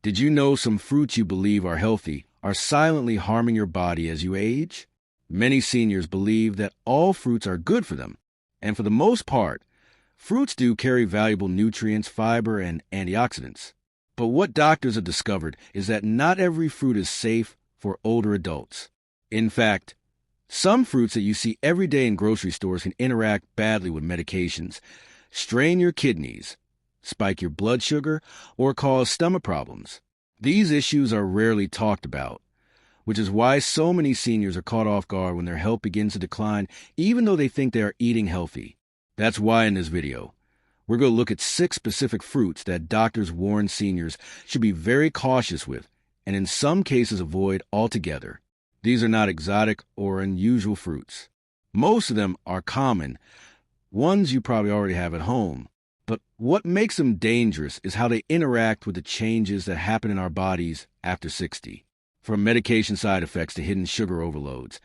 Did you know some fruits you believe are healthy are silently harming your body as you age? Many seniors believe that all fruits are good for them, and for the most part, fruits do carry valuable nutrients, fiber, and antioxidants. But what doctors have discovered is that not every fruit is safe for older adults. In fact, some fruits that you see every day in grocery stores can interact badly with medications, strain your kidneys, spike your blood sugar, or cause stomach problems. These issues are rarely talked about, which is why so many seniors are caught off guard when their health begins to decline, even though they think they are eating healthy. That's why in this video, we're going to look at 6 specific fruits that doctors warn seniors should be very cautious with, and in some cases avoid altogether. These are not exotic or unusual fruits. Most of them are common, ones you probably already have at home. But what makes them dangerous is how they interact with the changes that happen in our bodies after 60. From medication side effects to hidden sugar overloads,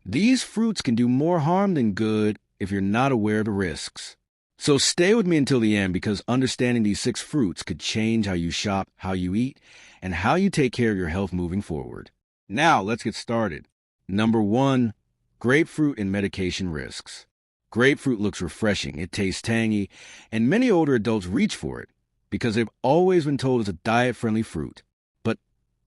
these fruits can do more harm than good if you're not aware of the risks. So stay with me until the end, because understanding these 6 fruits could change how you shop, how you eat, and how you take care of your health moving forward. Now, let's get started. Number 1, grapefruit and medication risks. Grapefruit looks refreshing, it tastes tangy, and many older adults reach for it because they've always been told it's a diet-friendly fruit. But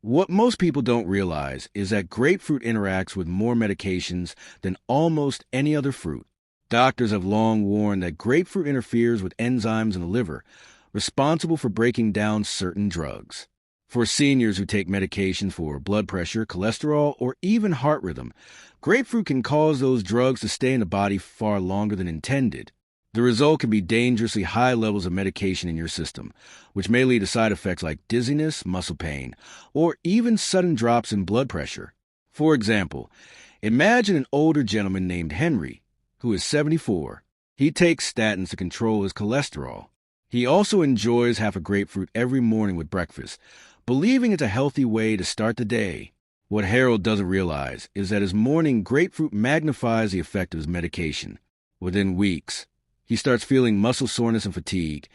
what most people don't realize is that grapefruit interacts with more medications than almost any other fruit. Doctors have long warned that grapefruit interferes with enzymes in the liver, responsible for breaking down certain drugs. For seniors who take medication for blood pressure, cholesterol, or even heart rhythm, grapefruit can cause those drugs to stay in the body far longer than intended. The result can be dangerously high levels of medication in your system, which may lead to side effects like dizziness, muscle pain, or even sudden drops in blood pressure. For example, imagine an older gentleman named Henry, who is 74. He takes statins to control his cholesterol. He also enjoys half a grapefruit every morning with breakfast, believing it's a healthy way to start the day. What Harold doesn't realize is that his morning grapefruit magnifies the effect of his medication. Within weeks, he starts feeling muscle soreness and fatigue,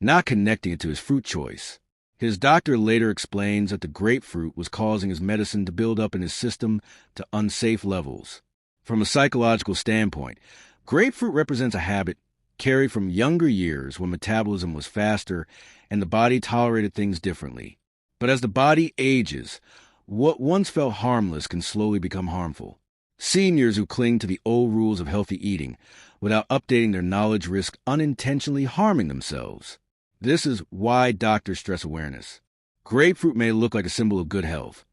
not connecting it to his fruit choice. His doctor later explains that the grapefruit was causing his medicine to build up in his system to unsafe levels. From a psychological standpoint, grapefruit represents a habit carried from younger years when metabolism was faster and the body tolerated things differently. But as the body ages, what once felt harmless can slowly become harmful. Seniors who cling to the old rules of healthy eating without updating their knowledge risk unintentionally harming themselves. This is why doctors stress awareness. Grapefruit may look like a symbol of good health,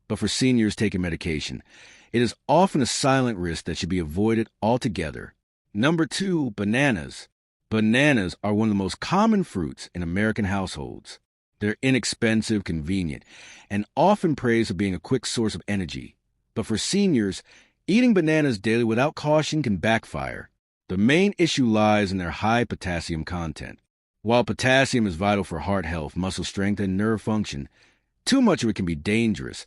but for seniors taking medication, it is often a silent risk that should be avoided altogether. Number 2, bananas. Bananas are one of the most common fruits in American households. They're inexpensive, convenient, and often praised for being a quick source of energy. But for seniors, eating bananas daily without caution can backfire. The main issue lies in their high potassium content. While potassium is vital for heart health, muscle strength, and nerve function, too much of it can be dangerous,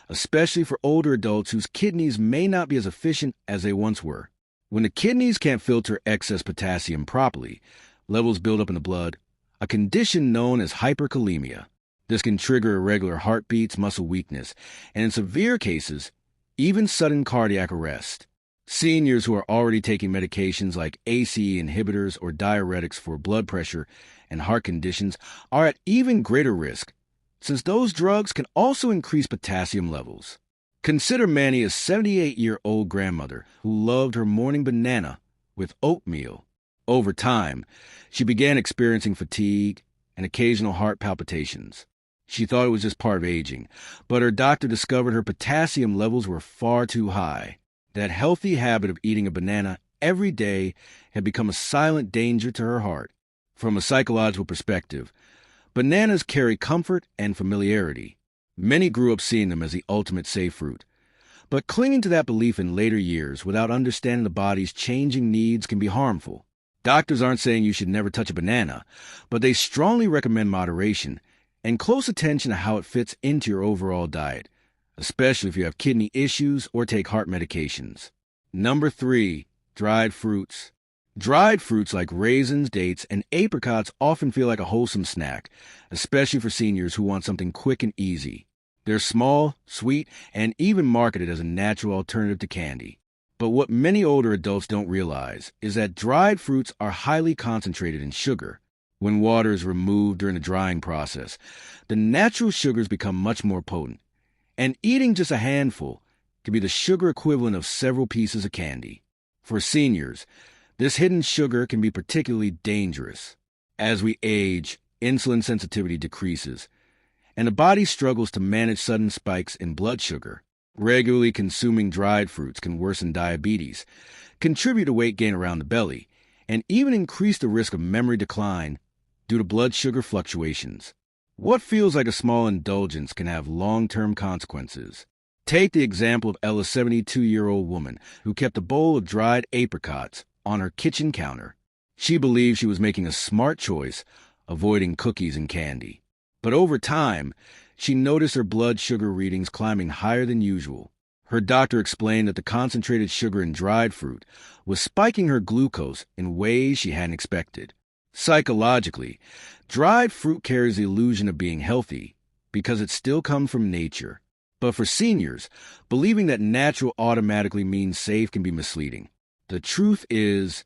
especially for older adults whose kidneys may not be as efficient as they once were. When the kidneys can't filter excess potassium properly, levels build up in the blood, a condition known as hyperkalemia. This can trigger irregular heartbeats, muscle weakness, and in severe cases, even sudden cardiac arrest. Seniors who are already taking medications like ACE inhibitors or diuretics for blood pressure and heart conditions are at even greater risk, since those drugs can also increase potassium levels. Consider Manny's 78-year-old grandmother who loved her morning banana with oatmeal. Over time, she began experiencing fatigue and occasional heart palpitations. She thought it was just part of aging, but her doctor discovered her potassium levels were far too high. That healthy habit of eating a banana every day had become a silent danger to her heart. From a psychological perspective, bananas carry comfort and familiarity. Many grew up seeing them as the ultimate safe fruit. But clinging to that belief in later years without understanding the body's changing needs can be harmful. Doctors aren't saying you should never touch a banana, but they strongly recommend moderation and close attention to how it fits into your overall diet, especially if you have kidney issues or take heart medications. Number 3, dried fruits. Dried fruits like raisins, dates, and apricots often feel like a wholesome snack, especially for seniors who want something quick and easy. They're small, sweet, and even marketed as a natural alternative to candy. But what many older adults don't realize is that dried fruits are highly concentrated in sugar. When water is removed during the drying process, the natural sugars become much more potent, and eating just a handful can be the sugar equivalent of several pieces of candy. For seniors, this hidden sugar can be particularly dangerous. As we age, insulin sensitivity decreases, and the body struggles to manage sudden spikes in blood sugar. Regularly consuming dried fruits can worsen diabetes, contribute to weight gain around the belly, and even increase the risk of memory decline due to blood sugar fluctuations. What feels like a small indulgence can have long-term consequences. Take the example of Ella's 72-year-old woman who kept a bowl of dried apricots on her kitchen counter. She believed she was making a smart choice, avoiding cookies and candy. But over time, she noticed her blood sugar readings climbing higher than usual. Her doctor explained that the concentrated sugar in dried fruit was spiking her glucose in ways she hadn't expected. Psychologically, dried fruit carries the illusion of being healthy because it still comes from nature. But for seniors, believing that natural automatically means safe can be misleading. The truth is,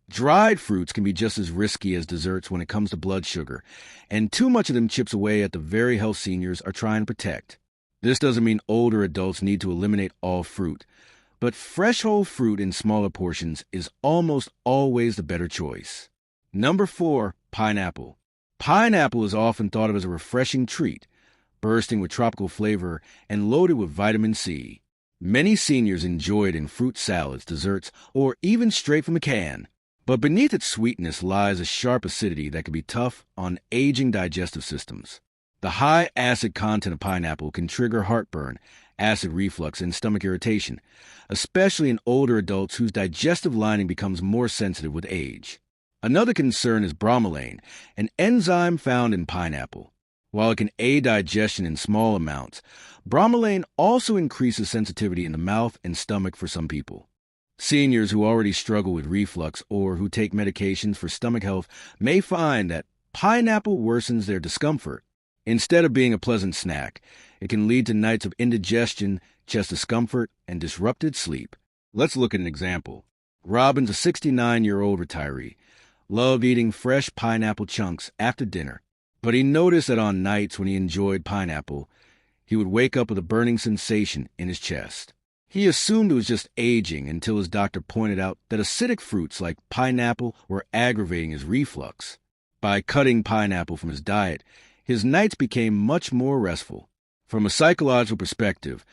dried fruits can be just as risky as desserts when it comes to blood sugar, and too much of them chips away at the very health seniors are trying to protect. This doesn't mean older adults need to eliminate all fruit, but fresh whole fruit in smaller portions is almost always the better choice. Number 4, pineapple. Pineapple is often thought of as a refreshing treat, bursting with tropical flavor and loaded with vitamin C. Many seniors enjoy it in fruit salads, desserts, or even straight from a can. But beneath its sweetness lies a sharp acidity that can be tough on aging digestive systems. The high acid content of pineapple can trigger heartburn, acid reflux, and stomach irritation, especially in older adults whose digestive lining becomes more sensitive with age. Another concern is bromelain, an enzyme found in pineapple. While it can aid digestion in small amounts, bromelain also increases sensitivity in the mouth and stomach for some people. Seniors who already struggle with reflux or who take medications for stomach health may find that pineapple worsens their discomfort. Instead of being a pleasant snack, it can lead to nights of indigestion, chest discomfort, and disrupted sleep. Let's look at an example. Robin's a 69-year-old retiree, loved eating fresh pineapple chunks after dinner. But he noticed that on nights when he enjoyed pineapple, he would wake up with a burning sensation in his chest. He assumed it was just aging until his doctor pointed out that acidic fruits like pineapple were aggravating his reflux. By cutting pineapple from his diet, his nights became much more restful. From a psychological perspective,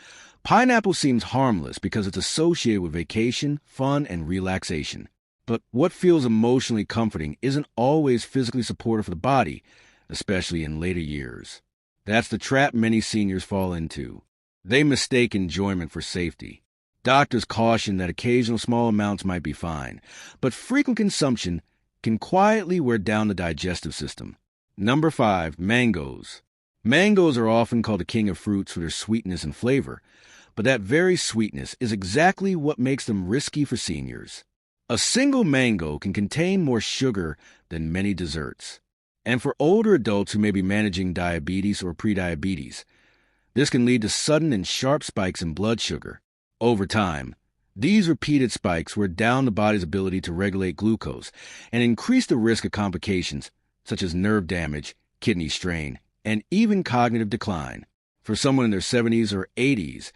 pineapple seems harmless because it's associated with vacation, fun, and relaxation. But what feels emotionally comforting isn't always physically supportive for the body, especially in later years. That's the trap many seniors fall into. They mistake enjoyment for safety. Doctors caution that occasional small amounts might be fine, but frequent consumption can quietly wear down the digestive system. Number 5, mangoes. Mangoes are often called the king of fruits for their sweetness and flavor, but that very sweetness is exactly what makes them risky for seniors. A single mango can contain more sugar than many desserts. And for older adults who may be managing diabetes or prediabetes, this can lead to sudden and sharp spikes in blood sugar. Over time, these repeated spikes wear down the body's ability to regulate glucose and increase the risk of complications such as nerve damage, kidney strain, and even cognitive decline. For someone in their 70s or 80s,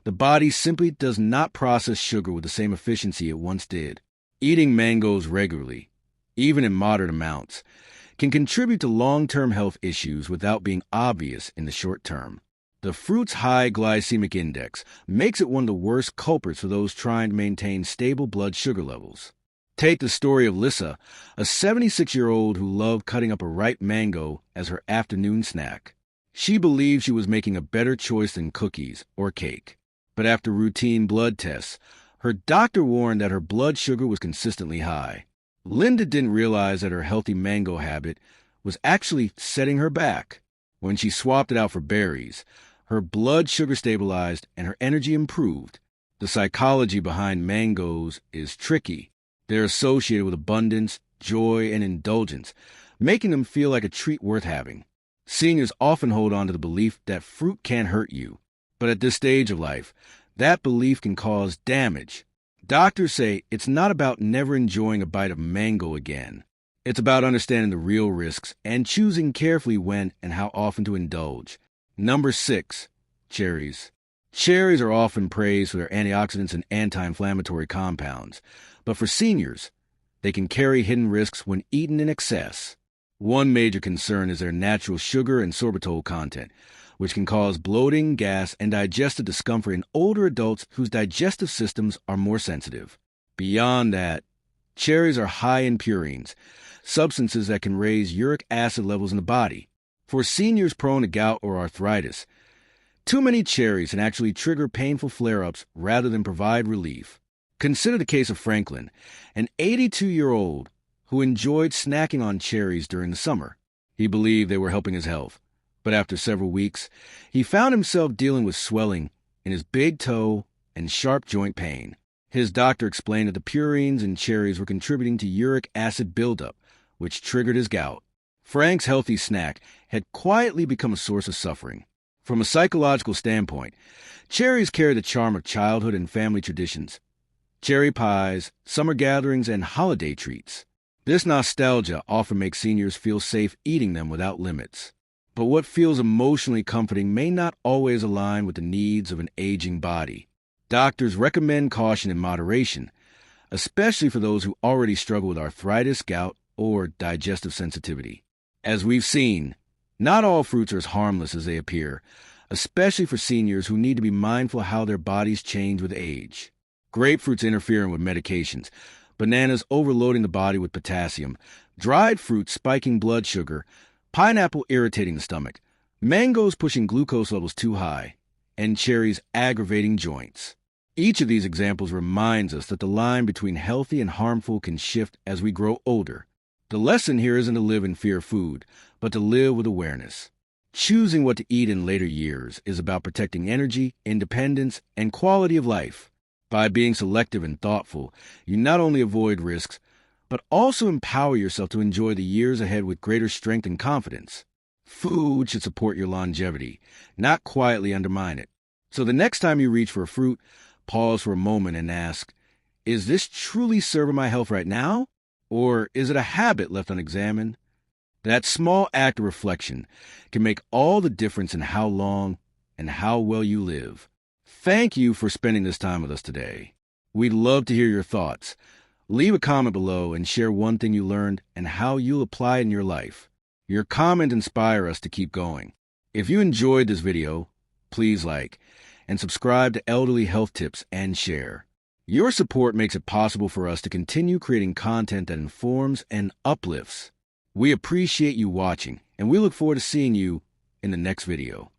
the body simply does not process sugar with the same efficiency it once did. Eating mangoes regularly, even in moderate amounts, can contribute to long-term health issues without being obvious in the short term. The fruit's high glycemic index makes it one of the worst culprits for those trying to maintain stable blood sugar levels. Take the story of Lissa, a 76-year-old who loved cutting up a ripe mango as her afternoon snack. She believed she was making a better choice than cookies or cake. But after routine blood tests, her doctor warned that her blood sugar was consistently high. Linda didn't realize that her healthy mango habit was actually setting her back. When she swapped it out for berries, her blood sugar stabilized and her energy improved. The psychology behind mangoes is tricky. They're associated with abundance, joy, and indulgence, making them feel like a treat worth having. Seniors often hold on to the belief that fruit can't hurt you, but at this stage of life, that belief can cause damage. Doctors say it's not about never enjoying a bite of mango again. It's about understanding the real risks and choosing carefully when and how often to indulge. Number 6, cherries. Cherries are often praised for their antioxidants and anti-inflammatory compounds, but for seniors, they can carry hidden risks when eaten in excess. One major concern is their natural sugar and sorbitol content, which can cause bloating, gas, and digestive discomfort in older adults whose digestive systems are more sensitive. Beyond that, cherries are high in purines, substances that can raise uric acid levels in the body. For seniors prone to gout or arthritis, too many cherries can actually trigger painful flare-ups rather than provide relief. Consider the case of Franklin, an 82-year-old who enjoyed snacking on cherries during the summer. He believed they were helping his health, but after several weeks, he found himself dealing with swelling in his big toe and sharp joint pain. His doctor explained that the purines in cherries were contributing to uric acid buildup, which triggered his gout. Frank's healthy snack had quietly become a source of suffering. From a psychological standpoint, cherries carry the charm of childhood and family traditions. Cherry pies, summer gatherings, and holiday treats. This nostalgia often makes seniors feel safe eating them without limits. But what feels emotionally comforting may not always align with the needs of an aging body. Doctors recommend caution and moderation, especially for those who already struggle with arthritis, gout, or digestive sensitivity. As we've seen, not all fruits are as harmless as they appear, especially for seniors who need to be mindful of how their bodies change with age. Grapefruits interfering with medications, bananas overloading the body with potassium, dried fruits spiking blood sugar, pineapple irritating the stomach, mangoes pushing glucose levels too high, and cherries aggravating joints. Each of these examples reminds us that the line between healthy and harmful can shift as we grow older. The lesson here isn't to live in fear of food, but to live with awareness. Choosing what to eat in later years is about protecting energy, independence, and quality of life. By being selective and thoughtful, you not only avoid risks, but also empower yourself to enjoy the years ahead with greater strength and confidence. Food should support your longevity, not quietly undermine it. So the next time you reach for a fruit, pause for a moment and ask, is this truly serving my health right now? Or is it a habit left unexamined? That small act of reflection can make all the difference in how long and how well you live. Thank you for spending this time with us today. We'd love to hear your thoughts. Leave a comment below and share one thing you learned and how you'll apply it in your life. Your comments inspire us to keep going. If you enjoyed this video, please like and subscribe to Elderly Health Tips and share. Your support makes it possible for us to continue creating content that informs and uplifts. We appreciate you watching, and we look forward to seeing you in the next video.